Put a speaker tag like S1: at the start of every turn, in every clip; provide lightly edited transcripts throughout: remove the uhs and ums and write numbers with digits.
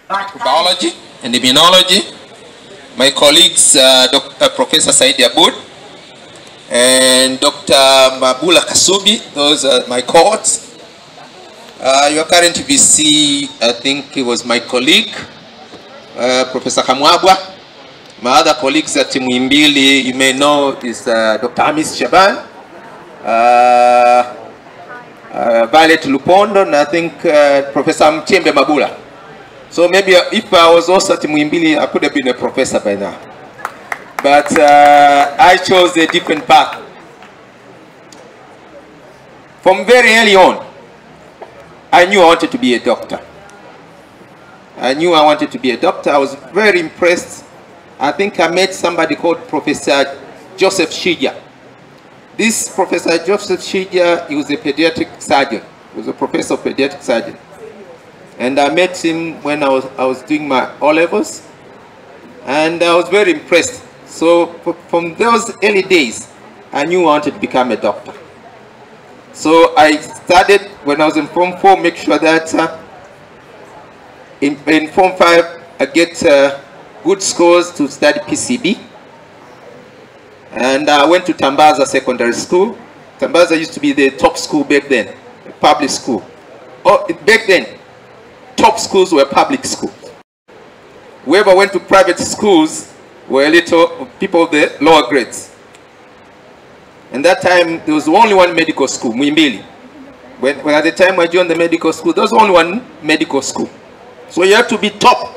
S1: biology and immunology. My colleagues, Professor Said Aboud and Dr. Mabula Kasubi, those are my cohorts. Your current VC, I think he was my colleague, Professor Kamwabwa. My other colleagues at Muhimbili, you may know, is Dr. Amis Shaban, Violet Lupondo, and I think Professor Mchembe Mabula. So maybe if I was also at Muhimbili, I could have been a professor by now. But I chose a different path. From very early on, I knew I wanted to be a doctor. I knew I wanted to be a doctor. I was very impressed. I think I met somebody called Professor Joseph Shija. This Professor Joseph Shija, he was a pediatric surgeon. He was a professor of pediatric surgeon. And I met him when I was doing my O-levels. And I was very impressed. So from those early days, I knew I wanted to become a doctor. So I started, when I was in Form 4, make sure that in Form 5, I get good scores to study PCB. And I went to Tambaza Secondary School. Tambaza used to be the top school back then, a public school. Back then, top schools were public schools. Whoever went to private schools were little people of the lower grades. And that time, there was only one medical school, Muhimbili. When at the time I joined the medical school, there was only one medical school. So you have to be top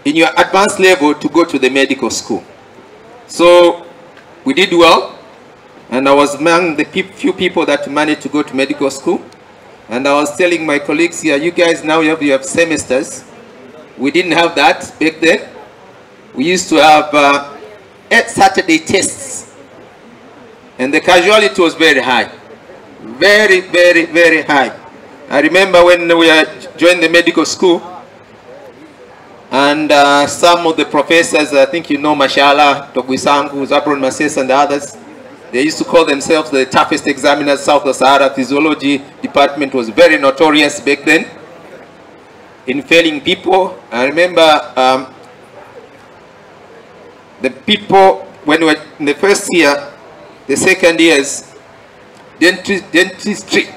S1: in your advanced level to go to the medical school. So we did well, and I was among the few people that managed to go to medical school. And I was telling my colleagues here, you guys now you have semesters. We didn't have that back then. We used to have 8 Saturday tests. And the casualty was very high. Very, very, very high. I remember when we joined the medical school, and some of the professors, I think you know Mashala, Togwisangu, Zabron Mases, and the others, they used to call themselves the toughest examiners south of Sahara. Physiology department was very notorious back then in failing people. I remember the people, when we were in the first year, the second years, dentistry